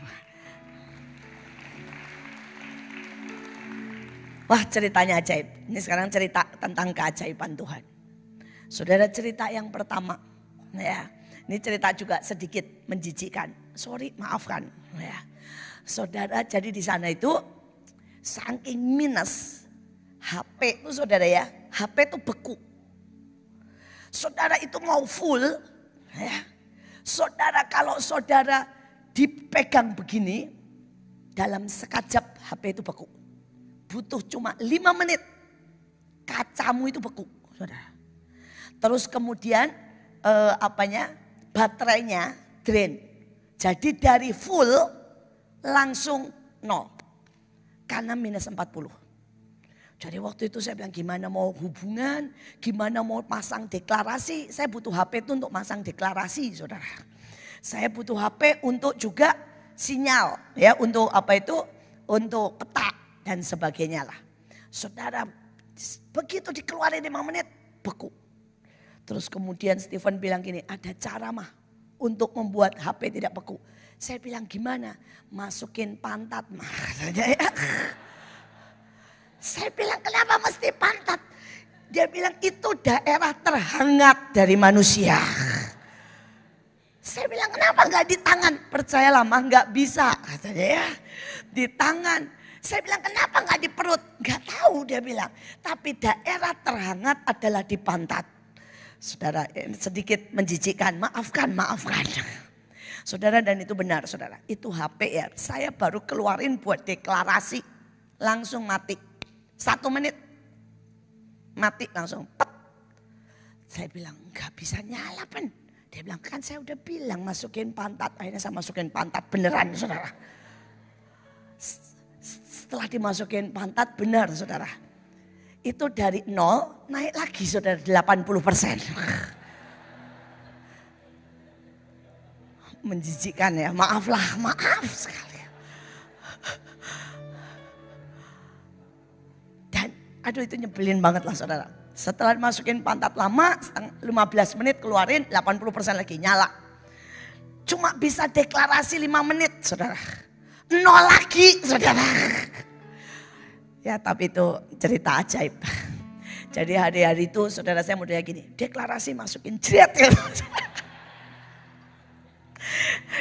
Wah, ceritanya ajaib. Ini sekarang cerita tentang keajaiban Tuhan. Saudara, cerita yang pertama, ya, ini cerita juga sedikit menjijikkan. Sorry, maafkan, ya. Saudara, jadi di sana itu saking minus. HP itu saudara ya, HP itu beku. Saudara itu mau full, ya. Saudara kalau saudara dipegang begini, dalam sekejap HP itu beku. Butuh cuma 5 menit, kacamu itu beku, saudara. Terus kemudian baterainya drain. Jadi dari full langsung 0, karena minus 40. Jadi waktu itu saya bilang gimana mau hubungan, gimana mau pasang deklarasi. Saya butuh HP itu untuk pasang deklarasi saudara. Saya butuh HP untuk juga sinyal ya, untuk untuk peta dan sebagainya lah. Saudara begitu dikeluarin 5 menit beku. Terus kemudian Stephen bilang gini, ada cara mah untuk membuat HP tidak beku. Saya bilang gimana? Masukin pantat mah. Saya bilang kenapa mesti pantat? Dia bilang itu daerah terhangat dari manusia. Saya bilang kenapa nggak di tangan? Percayalah mah nggak bisa katanya ya. Di tangan. Saya bilang kenapa nggak di perut? Nggak tahu dia bilang. Tapi daerah terhangat adalah di pantat. Saudara sedikit menjijikkan. Maafkan. Saudara dan itu benar saudara. Itu HP ya. Saya baru keluarin buat deklarasi. Langsung mati. 1 menit mati langsung. Pep. Saya bilang nggak bisa nyala pen. Dia bilang kan saya udah bilang masukin pantat. Akhirnya saya masukin pantat beneran saudara. Setelah dimasukin pantat benar saudara. Itu dari 0 naik lagi saudara 80%. Menjijikkan ya, maaf sekali. Aduh itu nyebelin banget lah saudara. Setelah masukin pantat lama, 15 menit keluarin 80% lagi nyala. Cuma bisa deklarasi 5 menit saudara. 0 lagi saudara. Ya tapi itu cerita ajaib. Jadi hari-hari itu saudara saya modelnya gini. Deklarasi masukin jret ya.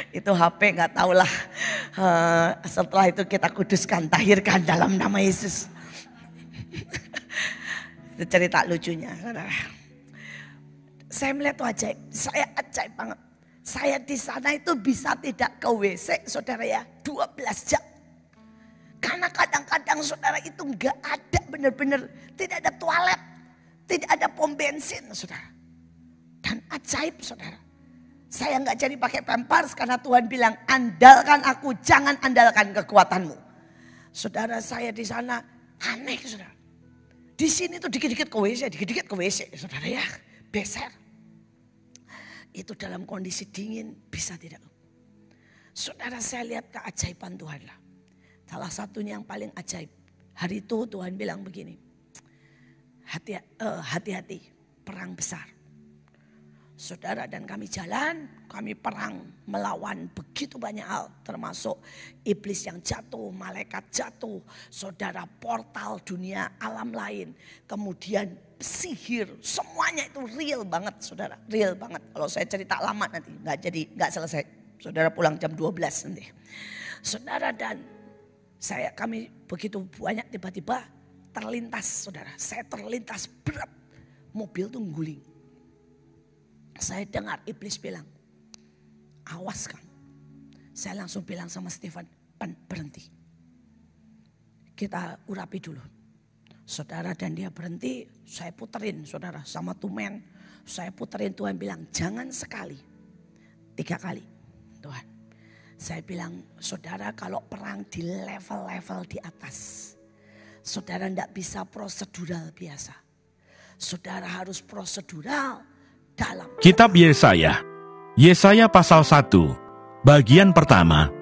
Itu HP gak tahulah. Setelah itu kita kuduskan, tahirkan dalam nama Yesus. Itu cerita lucunya saudara. Saya melihat itu ajaib. Saya ajaib banget. Saya di sana itu bisa tidak ke WC saudara ya 12 jam. Karena kadang-kadang saudara itu gak ada benar-benar. Tidak ada toilet. Tidak ada pom bensin saudara. Dan ajaib saudara. Saya gak jadi pakai pampers karena Tuhan bilang andalkan aku, jangan andalkan kekuatanmu. Saudara saya di sana aneh saudara. Di sini tuh dikit-dikit ke WC, saudara ya, beser. Itu dalam kondisi dingin bisa tidak? Saudara saya lihat keajaiban Tuhan lah. Salah satunya yang paling ajaib. Hari itu Tuhan bilang begini, hati-hati perang besar. Saudara dan kami jalan, kami perang melawan begitu banyak hal. Termasuk iblis yang jatuh, malaikat jatuh. Saudara portal dunia alam lain. Kemudian sihir, semuanya itu real banget saudara. Real banget. Kalau saya cerita lama nanti gak selesai. Saudara pulang jam 12 nanti. Saudara dan kami begitu banyak tiba-tiba terlintas saudara. Saya terlintas berat. Mobil tuh guling. Saya dengar iblis bilang, awas kamu. Saya langsung bilang sama Stephen, berhenti. Kita urapi dulu. Saudara, dan dia berhenti, saya puterin saudara sama tumen. Saya puterin, Tuhan bilang jangan sekali, 3 kali Tuhan. Saya bilang saudara kalau perang di level-level di atas, saudara tidak bisa prosedural biasa. Saudara harus prosedural dalam. Kitab Yesaya, Yesaya pasal 1, bagian pertama.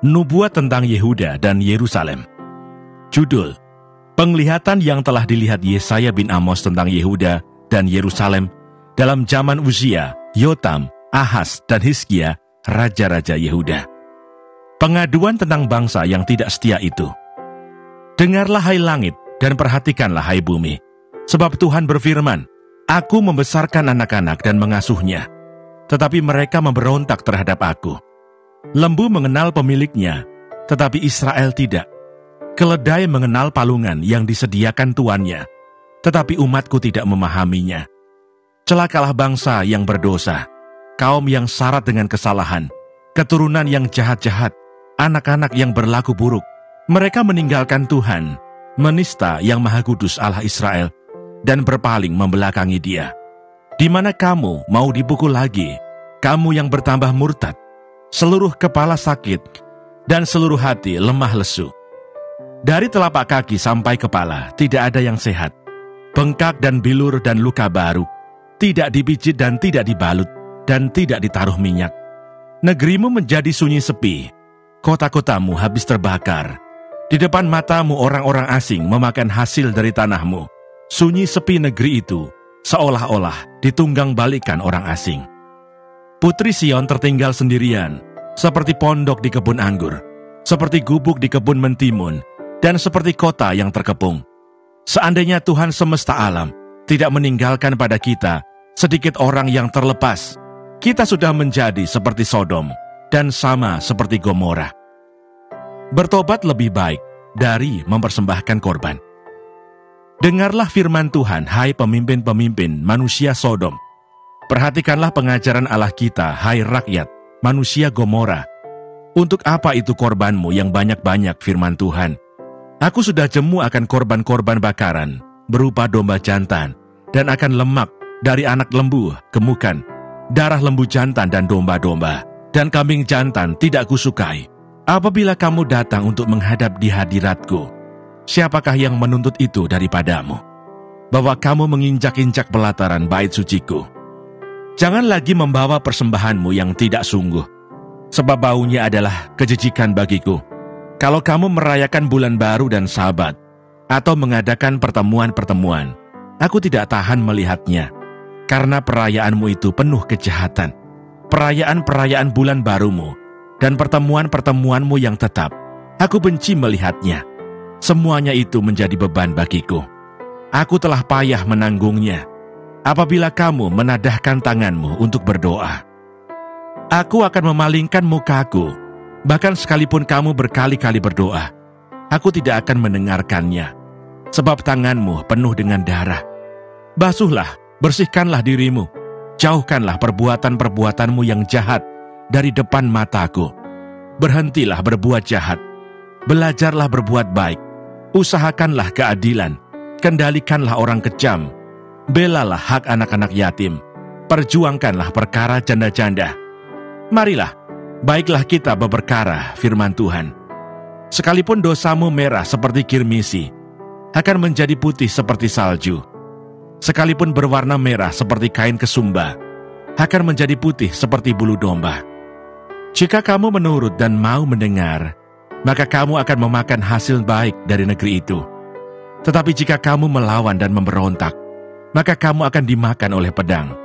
Nubuat tentang Yehuda dan Yerusalem. Judul, penglihatan yang telah dilihat Yesaya bin Amos tentang Yehuda dan Yerusalem dalam zaman Uzia, Yotam, Ahaz, dan Hizkia, raja-raja Yehuda. Pengaduan tentang bangsa yang tidak setia itu. Dengarlah hai langit dan perhatikanlah hai bumi. Sebab Tuhan berfirman, Aku membesarkan anak-anak dan mengasuhnya, tetapi mereka memberontak terhadap aku. Lembu mengenal pemiliknya, tetapi Israel tidak. Keledai mengenal palungan yang disediakan tuannya, tetapi umatku tidak memahaminya. Celakalah bangsa yang berdosa, kaum yang syarat dengan kesalahan, keturunan yang jahat-jahat, anak-anak yang berlaku buruk. Mereka meninggalkan Tuhan, menista yang Maha Kudus Allah Israel, dan berpaling membelakangi Dia. Di mana kamu mau dipukul lagi, kamu yang bertambah murtad, seluruh kepala sakit, dan seluruh hati lemah lesu. Dari telapak kaki sampai kepala tidak ada yang sehat. Bengkak dan bilur dan luka baru, tidak dipijit dan tidak dibalut, dan tidak ditaruh minyak. Negerimu menjadi sunyi sepi, kota-kotamu habis terbakar. Di depan matamu orang-orang asing memakan hasil dari tanahmu. Sunyi sepi negeri itu, seolah-olah ditunggang balikan orang asing. Putri Sion tertinggal sendirian, seperti pondok di kebun anggur, seperti gubuk di kebun mentimun, dan seperti kota yang terkepung. Seandainya Tuhan semesta alam tidak meninggalkan pada kita sedikit orang yang terlepas, kita sudah menjadi seperti Sodom dan sama seperti Gomora. Bertobat lebih baik dari mempersembahkan korban. Dengarlah firman Tuhan, hai pemimpin-pemimpin manusia Sodom. Perhatikanlah pengajaran Allah kita, hai rakyat, manusia Gomora. Untuk apa itu korbanmu yang banyak-banyak, firman Tuhan? Aku sudah jemu akan korban-korban bakaran, berupa domba jantan, dan akan lemak dari anak lembu, gemukan, darah lembu jantan dan domba-domba, dan kambing jantan tidak kusukai. Apabila kamu datang untuk menghadap di hadiratku, siapakah yang menuntut itu daripadamu? Bahwa kamu menginjak-injak pelataran bait suciku. Jangan lagi membawa persembahanmu yang tidak sungguh, sebab baunya adalah kejijikan bagiku. Kalau kamu merayakan bulan baru dan Sabat, atau mengadakan pertemuan-pertemuan, aku tidak tahan melihatnya, karena perayaanmu itu penuh kejahatan. Perayaan-perayaan bulan barumu, dan pertemuan-pertemuanmu yang tetap, aku benci melihatnya. Semuanya itu menjadi beban bagiku. Aku telah payah menanggungnya. Apabila kamu menadahkan tanganmu untuk berdoa, aku akan memalingkan mukaku. Bahkan sekalipun kamu berkali-kali berdoa, aku tidak akan mendengarkannya. Sebab tanganmu penuh dengan darah. Basuhlah, bersihkanlah dirimu. Jauhkanlah perbuatan-perbuatanmu yang jahat dari depan mataku. Berhentilah berbuat jahat. Belajarlah berbuat baik. Usahakanlah keadilan. Kendalikanlah orang kejam. Belalah hak anak-anak yatim. Perjuangkanlah perkara janda-janda. Marilah, baiklah kita berperkara, firman Tuhan. Sekalipun dosamu merah seperti kirmisi, akan menjadi putih seperti salju. Sekalipun berwarna merah seperti kain kesumba, akan menjadi putih seperti bulu domba. Jika kamu menurut dan mau mendengar, maka kamu akan memakan hasil baik dari negeri itu. Tetapi jika kamu melawan dan memberontak, maka kamu akan dimakan oleh pedang.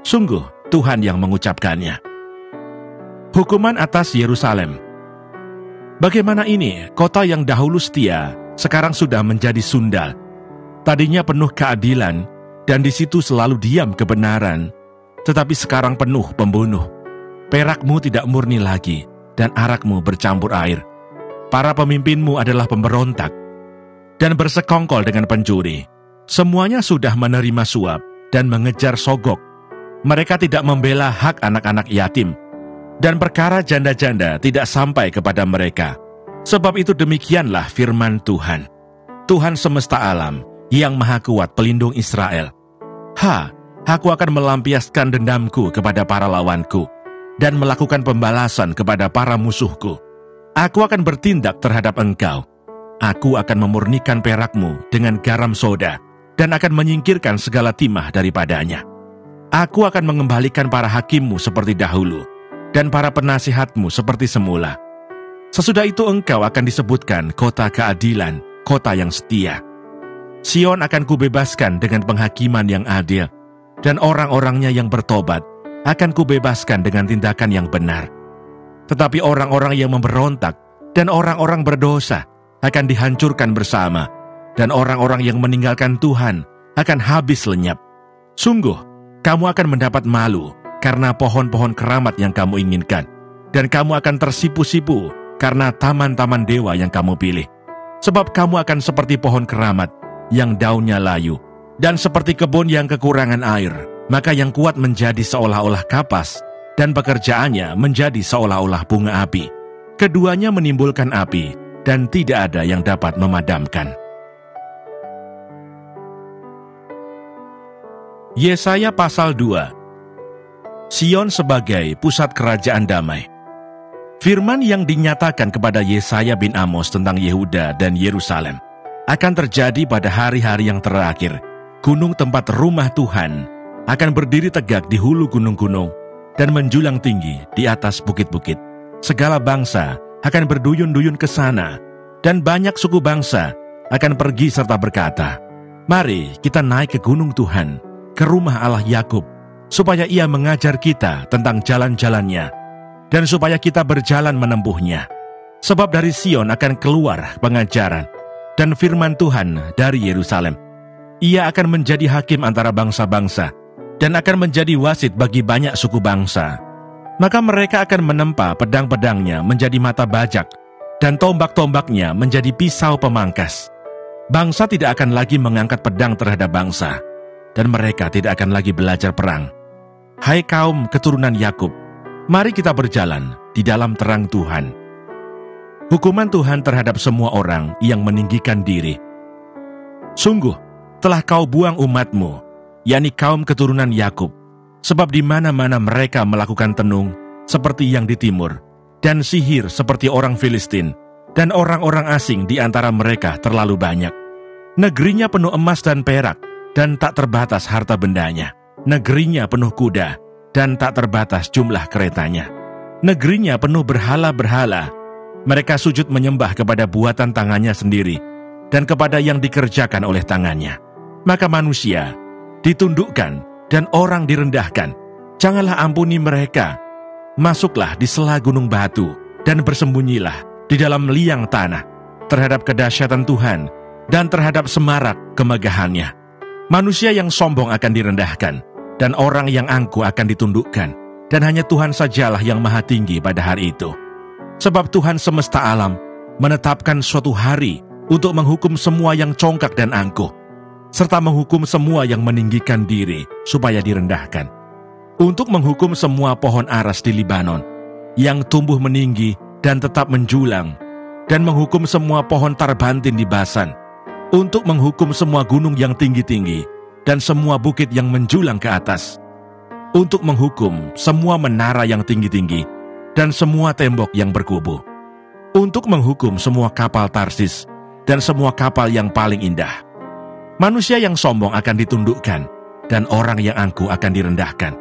Sungguh, Tuhan yang mengucapkannya. Hukuman atas Yerusalem. Bagaimana ini, kota yang dahulu setia, sekarang sudah menjadi sundal. Tadinya penuh keadilan, dan di situ selalu diam kebenaran, tetapi sekarang penuh pembunuh. Perakmu tidak murni lagi, dan arakmu bercampur air. Para pemimpinmu adalah pemberontak, dan bersekongkol dengan pencuri. Semuanya sudah menerima suap dan mengejar sogok. Mereka tidak membela hak anak-anak yatim, dan perkara janda-janda tidak sampai kepada mereka. Sebab itu demikianlah firman Tuhan. Tuhan semesta alam, yang maha kuat pelindung Israel. Aku akan melampiaskan dendamku kepada para lawanku, dan melakukan pembalasan kepada para musuhku. Aku akan bertindak terhadap engkau. Aku akan memurnikan perakmu dengan garam soda, dan akan menyingkirkan segala timah daripadanya. Aku akan mengembalikan para hakimmu seperti dahulu, dan para penasihatmu seperti semula. Sesudah itu engkau akan disebutkan kota keadilan, kota yang setia. Sion akan kubebaskan dengan penghakiman yang adil, dan orang-orangnya yang bertobat akan kubebaskan dengan tindakan yang benar. Tetapi orang-orang yang memberontak dan orang-orang berdosa akan dihancurkan bersama, dan orang-orang yang meninggalkan Tuhan akan habis lenyap. Sungguh, kamu akan mendapat malu karena pohon-pohon keramat yang kamu inginkan, dan kamu akan tersipu-sipu karena taman-taman dewa yang kamu pilih. Sebab kamu akan seperti pohon keramat yang daunnya layu, dan seperti kebun yang kekurangan air, maka yang kuat menjadi seolah-olah kapas, dan pekerjaannya menjadi seolah-olah bunga api. Keduanya menimbulkan api, dan tidak ada yang dapat memadamkan. Yesaya pasal 2. Sion sebagai pusat kerajaan damai. Firman yang dinyatakan kepada Yesaya bin Amos tentang Yehuda dan Yerusalem akan terjadi pada hari-hari yang terakhir. Gunung tempat rumah Tuhan akan berdiri tegak di hulu gunung-gunung dan menjulang tinggi di atas bukit-bukit. Segala bangsa akan berduyun-duyun ke sana, dan banyak suku bangsa akan pergi serta berkata, "Mari kita naik ke gunung Tuhan, ke rumah Allah Yakub, supaya Ia mengajar kita tentang jalan-jalannya, dan supaya kita berjalan menempuhnya. Sebab dari Sion akan keluar pengajaran, dan firman Tuhan dari Yerusalem. Ia akan menjadi hakim antara bangsa-bangsa, dan akan menjadi wasit bagi banyak suku bangsa. Maka mereka akan menempa pedang-pedangnya menjadi mata bajak, dan tombak-tombaknya menjadi pisau pemangkas. Bangsa tidak akan lagi mengangkat pedang terhadap bangsa, dan mereka tidak akan lagi belajar perang. Hai kaum keturunan Yakub, mari kita berjalan di dalam terang Tuhan." Hukuman Tuhan terhadap semua orang yang meninggikan diri. Sungguh, telah kau buang umatmu, yakni kaum keturunan Yakub, sebab di mana-mana mereka melakukan tenung seperti yang di timur, dan sihir seperti orang Filistin, dan orang-orang asing di antara mereka terlalu banyak. Negerinya penuh emas dan perak, dan tak terbatas harta bendanya. Negerinya penuh kuda, dan tak terbatas jumlah keretanya. Negerinya penuh berhala-berhala. Mereka sujud menyembah kepada buatan tangannya sendiri, dan kepada yang dikerjakan oleh tangannya. Maka manusia ditundukkan dan orang direndahkan. Janganlah ampuni mereka. Masuklah di sela gunung batu, dan bersembunyilah di dalam liang tanah terhadap kedahsyatan Tuhan dan terhadap semarak kemegahannya. Manusia yang sombong akan direndahkan, dan orang yang angkuh akan ditundukkan, dan hanya Tuhan sajalah yang maha tinggi pada hari itu. Sebab Tuhan semesta alam menetapkan suatu hari untuk menghukum semua yang congkak dan angkuh, serta menghukum semua yang meninggikan diri supaya direndahkan. Untuk menghukum semua pohon aras di Libanon yang tumbuh meninggi dan tetap menjulang, dan menghukum semua pohon tarbantin di Basan. Untuk menghukum semua gunung yang tinggi-tinggi dan semua bukit yang menjulang ke atas. Untuk menghukum semua menara yang tinggi-tinggi dan semua tembok yang berkubu. Untuk menghukum semua kapal Tarsis dan semua kapal yang paling indah. Manusia yang sombong akan ditundukkan, dan orang yang angkuh akan direndahkan.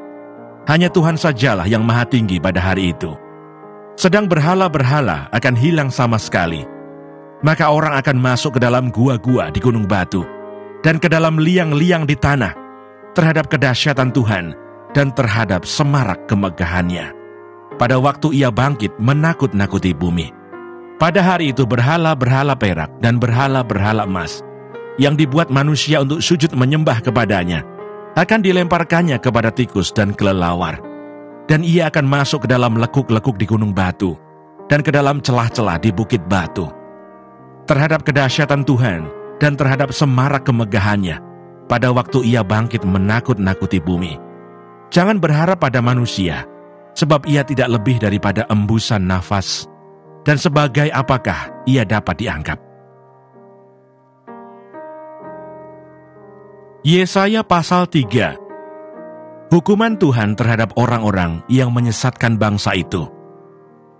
Hanya Tuhan sajalah yang maha tinggi pada hari itu. Sedang berhala-berhala akan hilang sama sekali. Maka orang akan masuk ke dalam gua-gua di gunung batu, dan ke dalam liang-liang di tanah, terhadap kedahsyatan Tuhan, dan terhadap semarak kemegahannya. Pada waktu Ia bangkit menakut-nakuti bumi. Pada hari itu berhala-berhala perak dan berhala-berhala emas, yang dibuat manusia untuk sujud menyembah kepadanya, akan dilemparkannya kepada tikus dan kelelawar. Dan ia akan masuk ke dalam lekuk-lekuk di gunung batu, dan ke dalam celah-celah di bukit batu. Terhadap kedahsyatan Tuhan, dan terhadap semarak kemegahannya, pada waktu Ia bangkit menakut-nakuti bumi. Jangan berharap pada manusia, sebab ia tidak lebih daripada embusan nafas, dan sebagai apakah ia dapat dianggap. Yesaya pasal 3. Hukuman Tuhan terhadap orang-orang yang menyesatkan bangsa itu.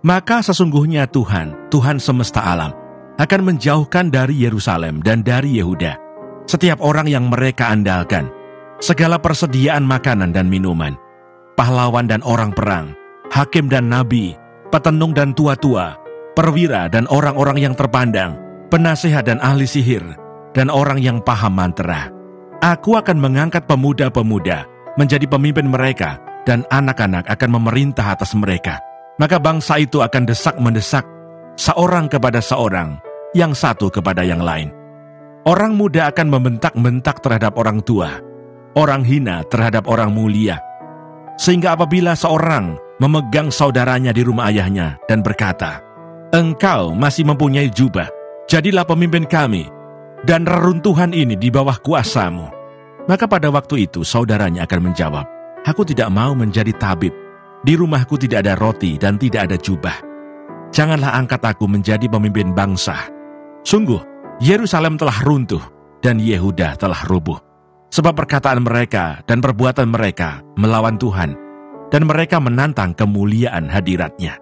Maka sesungguhnya Tuhan semesta alam, akan menjauhkan dari Yerusalem dan dari Yehuda setiap orang yang mereka andalkan, segala persediaan makanan dan minuman, pahlawan dan orang perang, hakim dan nabi, petenung dan tua-tua, perwira dan orang-orang yang terpandang, penasihat dan ahli sihir, dan orang yang paham mantra. Aku akan mengangkat pemuda-pemuda menjadi pemimpin mereka, dan anak-anak akan memerintah atas mereka. Maka bangsa itu akan desak-mendesak, seorang kepada seorang, yang satu kepada yang lain. Orang muda akan membentak-bentak terhadap orang tua, orang hina terhadap orang mulia. Sehingga apabila seorang memegang saudaranya di rumah ayahnya dan berkata, "Engkau masih mempunyai jubah, jadilah pemimpin kami, dan reruntuhan ini di bawah kuasamu." Maka pada waktu itu saudaranya akan menjawab, "Aku tidak mau menjadi tabib. Di rumahku tidak ada roti dan tidak ada jubah. Janganlah angkat aku menjadi pemimpin bangsa." Sungguh, Yerusalem telah runtuh dan Yehuda telah rubuh. Sebab perkataan mereka dan perbuatan mereka melawan Tuhan, dan mereka menantang kemuliaan hadirat-Nya.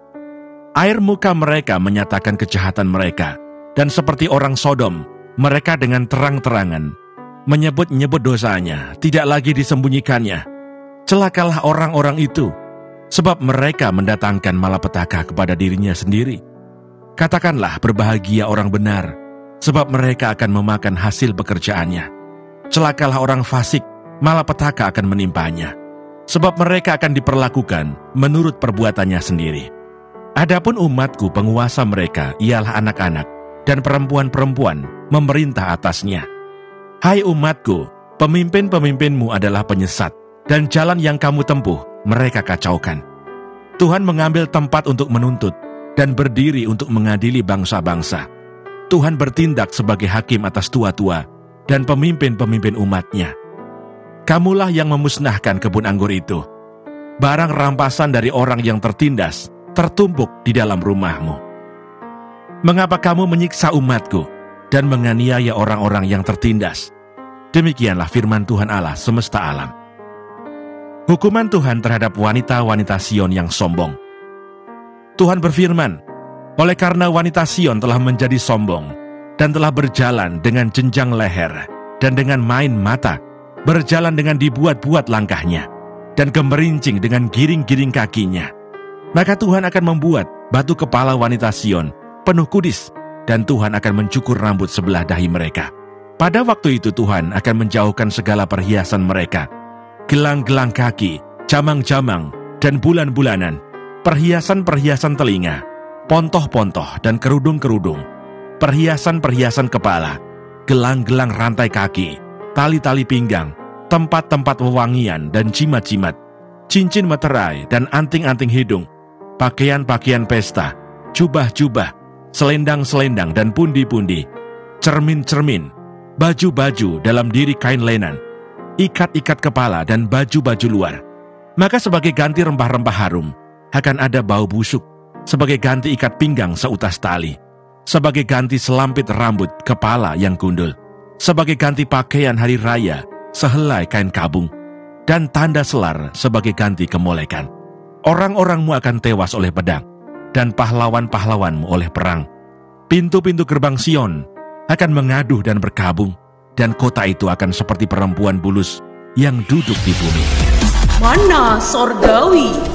Air muka mereka menyatakan kejahatan mereka, dan seperti orang Sodom, mereka dengan terang-terangan menyebut-nyebut dosanya, tidak lagi disembunyikannya. Celakalah orang-orang itu, sebab mereka mendatangkan malapetaka kepada dirinya sendiri. Katakanlah berbahagia orang benar, sebab mereka akan memakan hasil pekerjaannya. Celakalah orang fasik, malapetaka akan menimpanya, sebab mereka akan diperlakukan menurut perbuatannya sendiri. Adapun umatku, penguasa mereka ialah anak-anak, dan perempuan-perempuan memerintah atasnya. Hai umatku, pemimpin-pemimpinmu adalah penyesat, dan jalan yang kamu tempuh mereka kacaukan. Tuhan mengambil tempat untuk menuntut, dan berdiri untuk mengadili bangsa-bangsa. Tuhan bertindak sebagai hakim atas tua-tua dan pemimpin-pemimpin umatnya. Kamulah yang memusnahkan kebun anggur itu. Barang rampasan dari orang yang tertindas tertumpuk di dalam rumahmu. Mengapa kamu menyiksa umatku dan menganiaya orang-orang yang tertindas? Demikianlah firman Tuhan Allah semesta alam. Hukuman Tuhan terhadap wanita-wanita Sion yang sombong. Tuhan berfirman, oleh karena wanita Sion telah menjadi sombong, dan telah berjalan dengan jenjang leher, dan dengan main mata, berjalan dengan dibuat-buat langkahnya, dan gemerincing dengan giring-giring kakinya. Maka Tuhan akan membuat batu kepala wanita Sion penuh kudis, dan Tuhan akan mencukur rambut sebelah dahi mereka. Pada waktu itu Tuhan akan menjauhkan segala perhiasan mereka, gelang-gelang kaki, jamang-jamang, dan bulan-bulanan, perhiasan-perhiasan telinga, pontoh-pontoh dan kerudung-kerudung, perhiasan-perhiasan kepala, gelang-gelang rantai kaki, tali-tali pinggang, tempat-tempat wewangian dan jimat-jimat, cincin meterai dan anting-anting hidung, pakaian-pakaian pesta, jubah-jubah, selendang-selendang dan pundi-pundi, cermin-cermin, baju-baju dalam diri kain lenan, ikat-ikat kepala dan baju-baju luar. Maka sebagai ganti rempah-rempah harum, akan ada bau busuk, sebagai ganti ikat pinggang seutas tali, sebagai ganti selampit rambut kepala yang gundul, sebagai ganti pakaian hari raya, sehelai kain kabung, dan tanda selar sebagai ganti kemolekan. Orang-orangmu akan tewas oleh pedang, dan pahlawan-pahlawanmu oleh perang. Pintu-pintu gerbang Sion akan mengaduh dan berkabung, dan kota itu akan seperti perempuan bulus yang duduk di bumi. Mana Sorgawi.